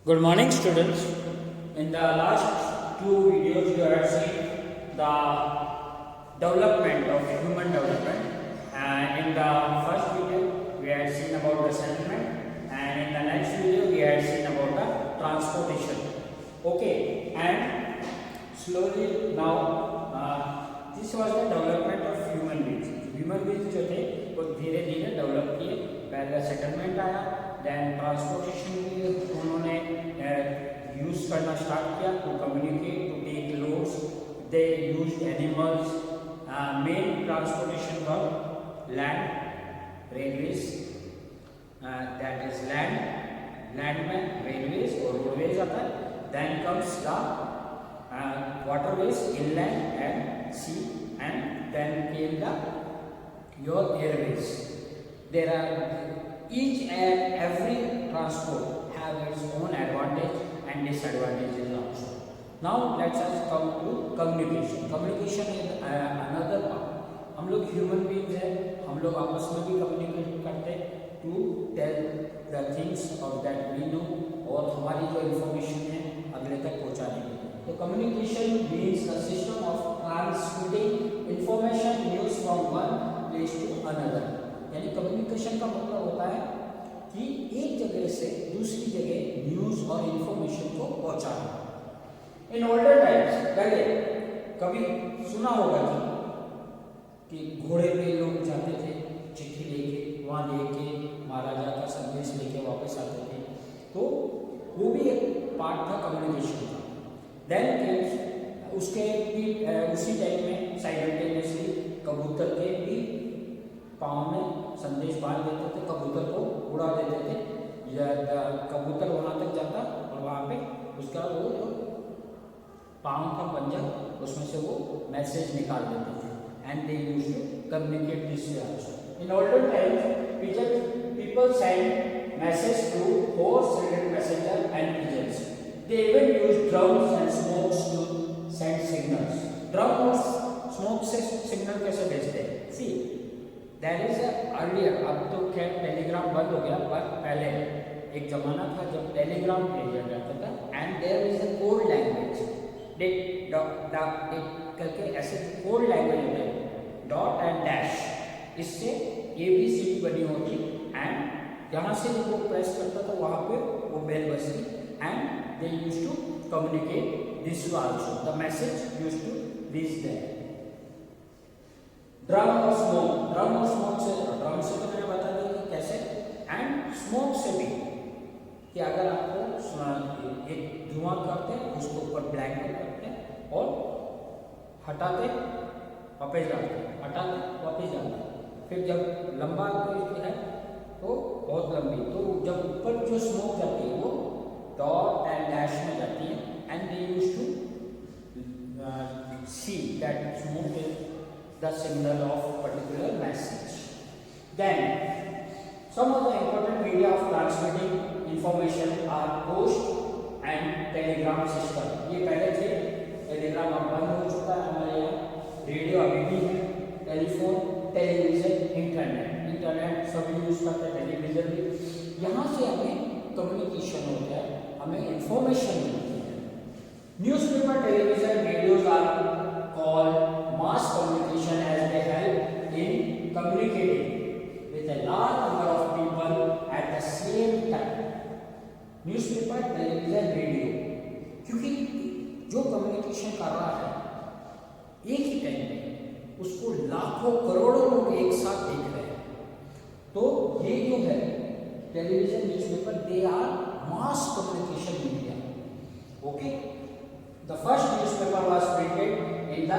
Good morning, students. In the last two videos, you have seen the development of human development. And in the first video, we had seen about the settlement, and in the next video, we had seen about the transportation. Okay, and slowly now, this was the development of human beings. Human beings जो थे वो धीरे धीरे develop किए. पहले settlement आया, then transportation भी उन्होंने यूज करना स्टार्ट किया to communicate, to take loads. They used animals. Main transportation for land railways, that is land में रेलवेज और रोडवेज आता है. Then comes the waterways, inland and sea, and then came the your airways. There are each and every transport have its own advantage and disadvantages also. Now let's us come to communication. Communication is another part. हम लोग human beings हैं, हम लोग आपस में भी communicate करते हैं to tell the things of that we know, और हमारी जो information है अगले तक पहुंचाने के लिए. तो communication means the system of transmitting information news from one place to another. यानी communication का मतलब होता है कि एक जगह से दूसरी जगह न्यूज और इंफॉर्मेशन को पहुंचाना. इन ओल्डर टाइम्स पहले कभी सुना होगा कि घोड़े पे लोग जाते थे चिट्ठी लेके, वहाँ लेके महाराजा का संदेश लेके वापस आते थे. तो वो भी एक पार्ट था कम्युनिकेशन का. देन उसके भी उसी टाइम में साइमल्टेनियसली कबूतर के भी पाँव में संदेश बांध देते थे, कबूतर को उड़ा देते थे. कबूतर वहाँ तक जाता और वहाँ पे उसका वो जो पाँव का पंजा उसमें से वो मैसेज निकाल देते थे. And they used to communicate this way also. In older times people send message through horse-ridden messenger and pigeons. They even use drums and smokes to send signals. Drum और smoke से signal कैसे भेजते हैं? See, there is a earlier, अब तो खैर Telegram बंद हो गया, पर पहले एक जमाना था जब टेलीग्राम भेजा जाता था. And there is a code language. करके ऐसे कोड लैंग्वेज होते हैं, डॉट एंड डैश. इससे ABCD बनी होती. एंड यहाँ से जो प्रेस करता था वहाँ पे वो बेल बजती. And they used to communicate this way also. The message used to reach there. Drum और smoke. Drum और smoke से, drum से तो मैंने बता दिया कि कैसे, and smoke से भी कि अगर आपको एक धुआं करते हैं उसको ऊपर ब्लैंकेट करते हैं और हटाते वापस डालते हैं, हटाते वापस डालते हैं. फिर जब लंबा कोई है तो बहुत लंबी, तो जब ऊपर जो स्मोक जाती है वो डॉट एंड डैश में जाती है. And they used to see that smoke is the signal of particular message. Then some of the important media of transmitting information are post and telegram system. ये पहले थे, Telegram अब बंद हो चुका है हमारे यहाँ. रेडियो अभी भी है, टेलीफोन, टेलीविजन, इंटरनेट सभी यूज करते हैं, टेलीविजन भी. यहाँ से हमें कम्युनिकेशन होता है, हमें इंफॉर्मेशन मिलती है. Newspaper, television, radios are called mass communication as they help in communicating with a large number of people at the same time. Newspaper, television, radio, क्योंकि जो कम्युनिकेशन कर रहा है एक ही टाइम में उसको लाखों करोड़ों लोग एक साथ देख रहे हैं. तो ये जो है television, newspaper, they are mass communication media. Okay, the first newspaper was printed in the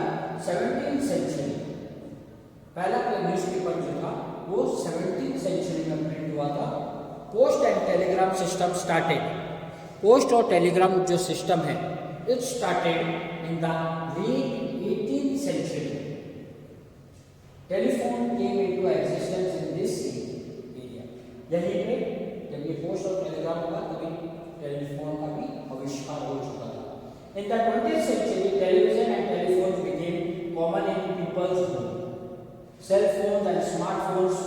17th century. पहला न्यूज़पेपर जो था वो 17th सेंचुरी में प्रिंट हुआ था. Post and telegram system started. Post और टेलीग्राम जो सिस्टम है it started in the late 18th century. Telephone came into existence in this area. यहीं पे जब ये पोस्ट और टेलीग्राम हुआ तभी टेलीफोन का भी आविष्कार हो चुका था. In the 20th century television and telephone became common in people's home. Cell phone and smartphones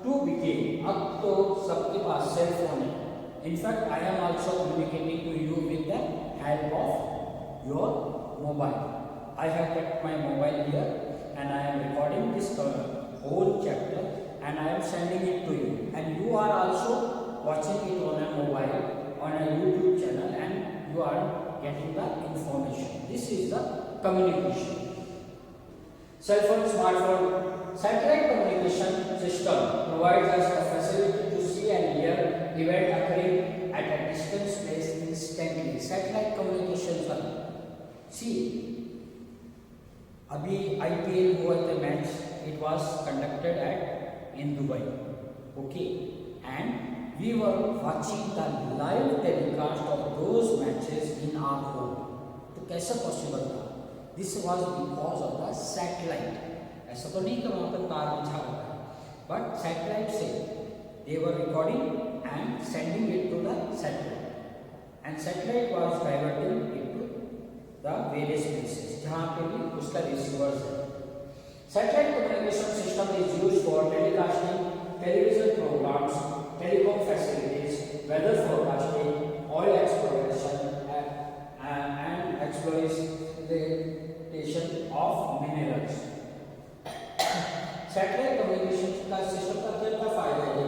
too became. अब तो सबके पास सेल फोन है. In fact, I am also communicating to your mobile. I have kept my mobile here and I am recording this whole chapter and I am sending it to you, and you are also watching it on a mobile, on a YouTube channel, and you are getting the information. This is the communication. Cell phone, smartphone, satellite communication system provides us the facility to see and hear event occurring at a distance place instantly. Satellite communication sir. See, अभी IPL हुआ था match, it was conducted in Dubai, okay, and we were watching the live telecast of those matches in our home. तो कैसे possible था? This was because of the satellite. ऐसा तो नहीं कि वहाँ पर तार बिछा हुआ है, but satellite से they were recording and sending it to the satellite, and satellite was diverting it to the various places जहाँ पे भी उसका receivers है. Satellite communication system is used for telecasting television programs, telecom facilities, weather forecasting, oil exploration, and exploitation of minerals. Satellite communication का system का क्या फायदा है?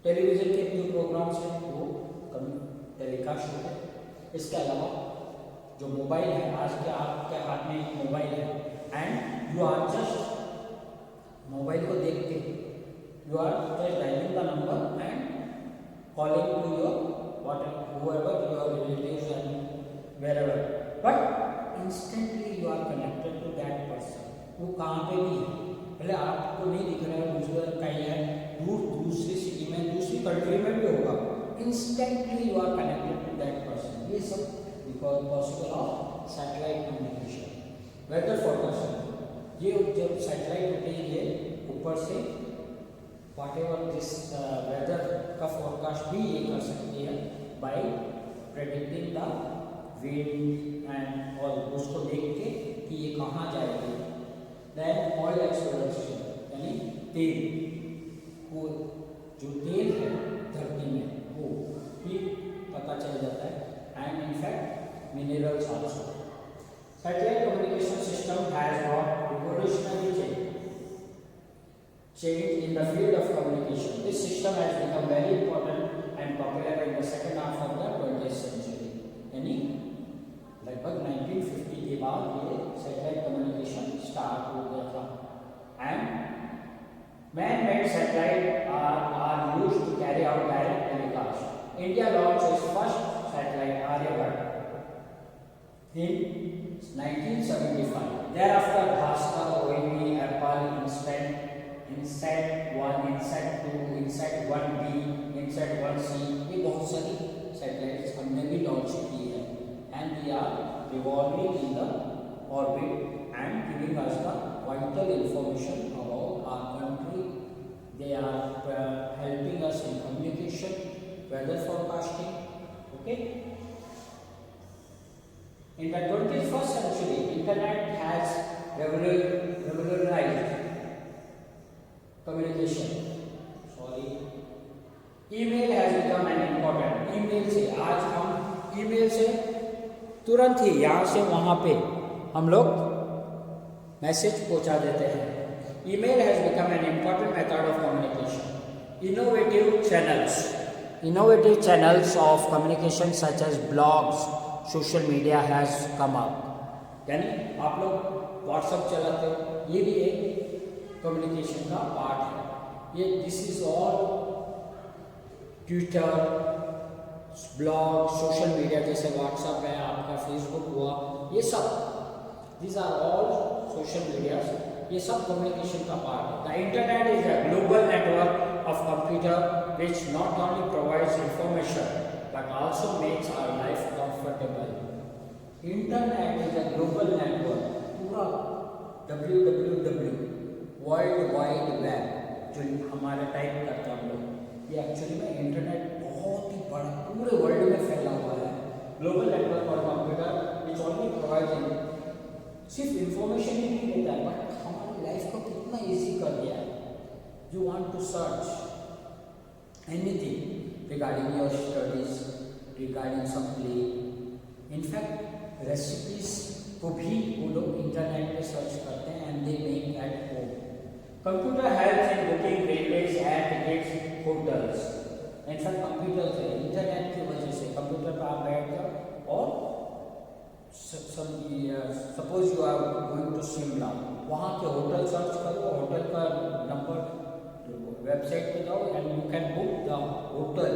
टेलीविजन के जो प्रोग्राम्स हैं वो टेलीकास्ट होते हैं. इसके अलावा जो मोबाइल है, आज के आपके हाथ में एक मोबाइल है, and you are just mobile को देख के you are just dialing the number and calling to your whoever your relatives and wherever, but instantly you are connected to that person. वो कहाँ पे भी है, पहले आपको नहीं दिख रहा है, दूसरा कहीं है, दूसरी सिटी में, दूसरी कंट्री में भी होगा, instantly you are connected to that person. ये सब because possible of satellite communication. Weather forecasting, ये जब सैटेलाइट होते हैं ये ऊपर से whatever this weather का forecast भी ये कर सकती है by predicting the wind and all, उसको देख के कि ये कहाँ जाएगी. Then oil exploration यानी तेल, वो जो तेल है धरती में वो भी पता चल जाता है, and in fact minerals also. Satellite communication system has brought revolutionary change in the field of communication. This system has become very important and popular in the second half of the 20th century. यानी लगभग 1950 के बाद ये satellite communication start हो गया था. And man-made satellite are used to carry out direct telecast. India launched its first satellite Aryabhat in 1975. Thereafter, Bhaskar, ONB, Apple, Insat 1, Insat 2, Insat 1B, Insat 1C, ये बहुत सारी satellites हमने भी launch की है, and they are revolving in the orbit and giving us the vital information about our country. They are helping us in communication, weather forecasting. Okay. In the 21st century, internet has revolutionized communication. Email has become an important. Email से आज हम email से तुरंत ही यहाँ से वहाँ पे हम लोग मैसेज पहुँचा देते हैं. Email has become an important method of communication. Innovative channels of communication such as blogs, social media has come up. यानी आप लोग व्हाट्सएप चलाते हो, ये भी एक कम्युनिकेशन का पार्ट है. ये this is all Twitter, blog, social media जैसे व्हाट्सएप है, आपका फेसबुक हुआ, ये सब this are all social media, ये सब कम्युनिकेशन का पार्ट है. The internet is a global network of computer which not only provides information but also makes our life comfortable. Internet is a global network, पूरा www world wide web जो हमारा type करते हैं हम लोग, ये एक्चुअली में इंटरनेट बहुत ही बड़ा पूरे वर्ल्ड में फैला हुआ है. ग्लोबल नेटवर्क और कंप्यूटर विच ओनली प्रोवाइड सिर्फ इंफॉर्मेशन ही नहीं देता है बट हमारी लाइफ को कितना इजी कर दिया है. You want to search anything regarding your studies, regarding some play, in fact computer helps in booking railways, air tickets, hotels. In fact computer से, इंटरनेट की वजह से कंप्यूटर पर आप बैठ कर और suppose you are going to Shimla, वहाँ के होटल सर्च करो, होटल का नंबर वेबसाइट पे जाओ and you can book the hotel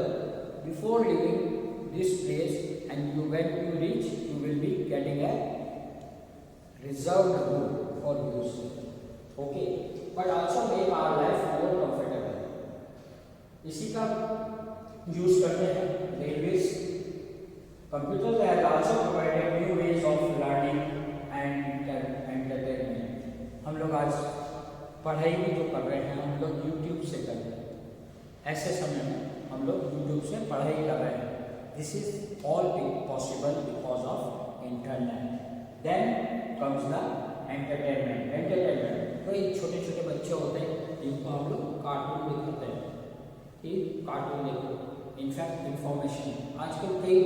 before leaving this place and you when you reach you will be getting a reserved room for use. Okay, but also make our life more comfortable. इसी का use करते हैं railways. Computer has also provided new ways of learning and entertainment. हम लोग आज पढ़ाई भी जो कर रहे हैं हम लोग यूट्यूब से कर रहे हैं। ऐसे समय में हम लोग यूट्यूब से पढ़ाई कर रहे हैं। This is all possible because of internet. Then comes the entertainment. Entertainment कोई छोटे छोटे बच्चे होते हैं जिनको हम लोग कार्टून दिखाते हैं कि कार्टून देखो। इनफैक्ट इंफॉर्मेशन आजकल कई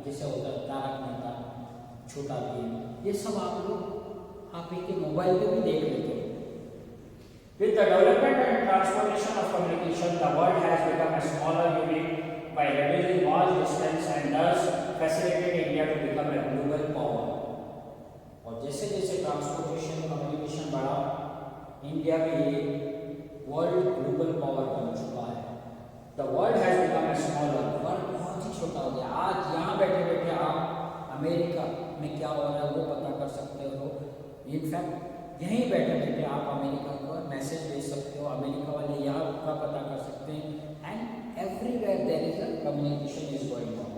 जैसे होता है तारक मेहता, छोटा भीम, ये सब आप लोग आप एक मोबाइल पे भी देख लेते हो। With the development and transformation of communication, the world has become a smaller unit by reducing vast distance and thus facilitated India to become a global power. और जैसे जैसे ट्रांसपोर्टेशन कम्युनिकेशन बढ़ा, इंडिया भी वर्ल्ड ग्लोबल पावर बन चुका है। The world has become a smaller, world बहुत ही छोटा हो गया। आज यहाँ बैठे बैठे आप अमेरिका में क्या हो रहा है वो पता कर सकते हो। इनफैक्ट यहीं बैठे बैठे आप अमेरिका को मैसेज भेज सकते हो, अमेरिका वाले यहाँ का पता कर सकते हैं। And everywhere there is a communication is going on.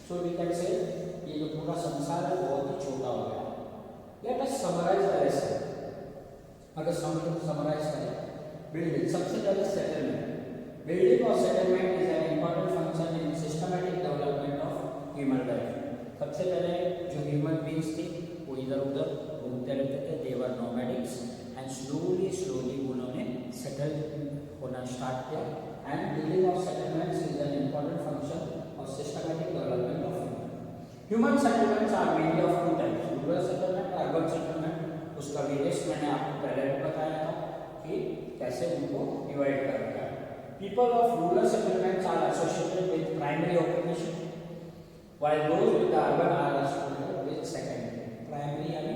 So we can say ये जो पूरा संसार है बहुत ही छोटा हो गया। Let us summarise the lesson. अगर समराइज करें, बिल्डिंग सबसे पहले सेटलमेंट। बिल्डिंग और settlement is an important function in systematic development of human life. सबसे पहले जो ह्यूमन बींग्स थी वो इधर उधर घूमते रहते थे, they were nomadics and slowly उन्होंने सेटल होना स्टार्ट किया। And building of settlements is an important function of systematic development of human settlements are mainly of two types, rural settlement, urban settlement. उसका वेरिएस मैंने आपको पहले भी बताया था कि कैसे उनको डिवाइड कर दिया। People of rural settlements are associated with primary occupation while those with the urban are associated with secondary. Primary यानी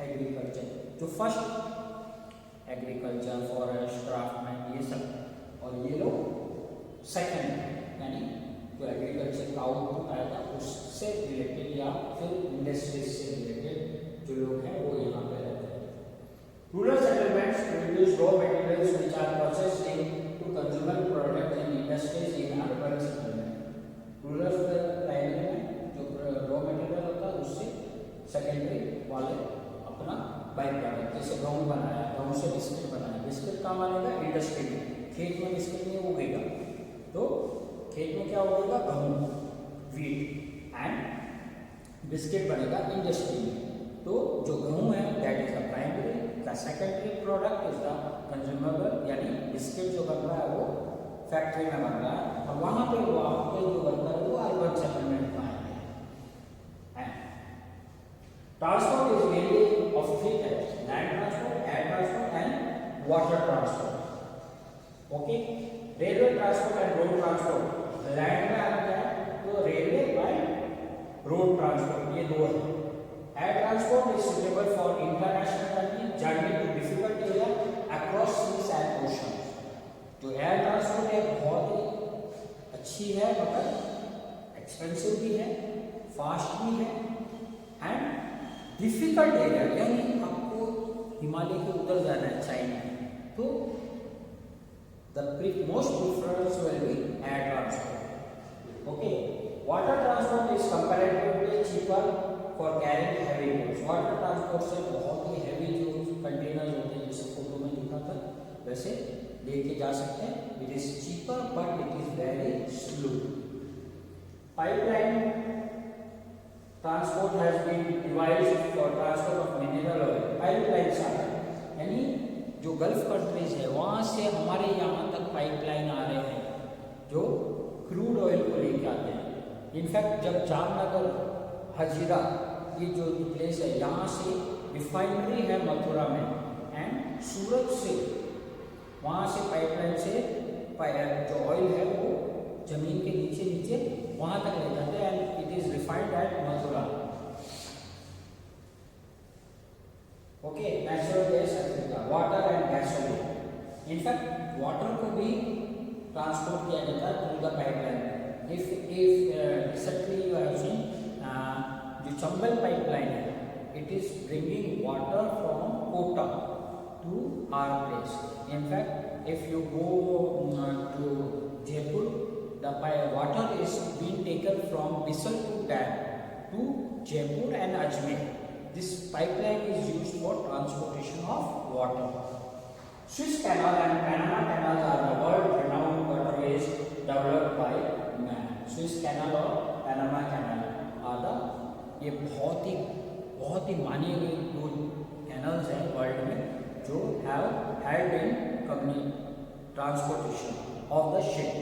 एग्रीकल्चर, जो फर्स्ट एग्रीकल्चर, फॉरेस्ट, क्राफ्टमैन ये सब, और ये लोग सेकंड यानी जो एग्रीकल्चर का आउटपुट आएगा उससे रिलेटेड या फिर इंडस्ट्रीज से रिलेटेड जो लोग हैं वो यहाँ पे रहते हैं। Rural settlements produce raw materials which are processed into consumer products in industries in urban settlement. Rural primary में जो रॉ मटेरियल होता है उससे सेकेंडरी वाले अपना बाई प्रोडक्ट, जैसे गेहूँ बनाया, गेहूँ से बिस्किट बनाया, बिस्किट काम आएगा इंडस्ट्री में। खेत में बिस्किट नहीं उगेगा तो खेत में क्या उगेगा, गेहूँ, वीट, एंड बिस्किट बनेगा इंडस्ट्री में। तो जो गेहूँ है that is the primary, the secondary product is the consumable, यानी बिस्किट जो बन रहा है वो फैक्ट्री में बन रहा है और वहाँ पे वो आपके जो वर्कर है वो अर्बन सेटलमेंट में आएंगे। Transport is mainly of three types, land transport, air transport and water transport. Okay, railway transport and road transport. Land में आना क्या है तो रेलवे बाय रोड ट्रांसपोर्ट, ये दो है। Air transport is suitable for international journey to difficult area across seas and ocean. तो air transport एक बहुत ही अच्छी है मगर एक्सपेंसिव भी है, फास्ट भी है एंड डिफिकल्ट एरिया, यानी आपको हिमालय के उधर जाना है चाइना, तो the most preference will be air transport. Okay, water transport is comparatively cheaper for carrying heavy goods. Water transport से बहुत ही हैवी जो कंटेनर्स होते हैं जैसे फोटो में दिखा था वैसे लेके जा सकते हैं। It is cheaper but it is very slow. Pipeline transport has been devised for transport of mineral oil. Pipeline यानी जो गल्फ कंट्रीज है वहाँ से हमारे यहाँ तक पाइपलाइन आ रहे हैं जो क्रूड ऑयल को लेके आते हैं। इनफैक्ट जब जामनगर हजीरा ये जो प्लेस है यहाँ से रिफाइनरी है मथुरा में एंड सूरत से वहाँ से पाइपलाइन से जो ऑयल है वो जमीन के नीचे नीचे वहाँ तक ले जाते हैं and it is refined at Mathura. Okay, natural gas Africa, water and gasoline. In fact water को भी ट्रांसपोर्ट किया जाता है through the pipeline. If recently you have seen जो चंबल पाइपलाइन है, it is bringing water from Kota to our place. In fact, if you go to Jaipur, the water is being taken from Bisalpur Dam to Jaipur and Ajmer. This pipeline is used for transportation of water. Suez Canal and Panama Canal are the world-renowned waterways developed by man. Suez Canal और Panama Canal are the ये बहुत ही माने गए दो canals हैं world में जो have helped in transportation of the ship.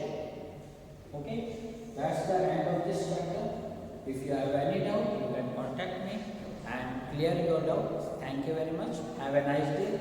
Okay, that's the end of this chapter. If you have any doubt, you can contact me and clear your doubts. Thank you very much. Have a nice day.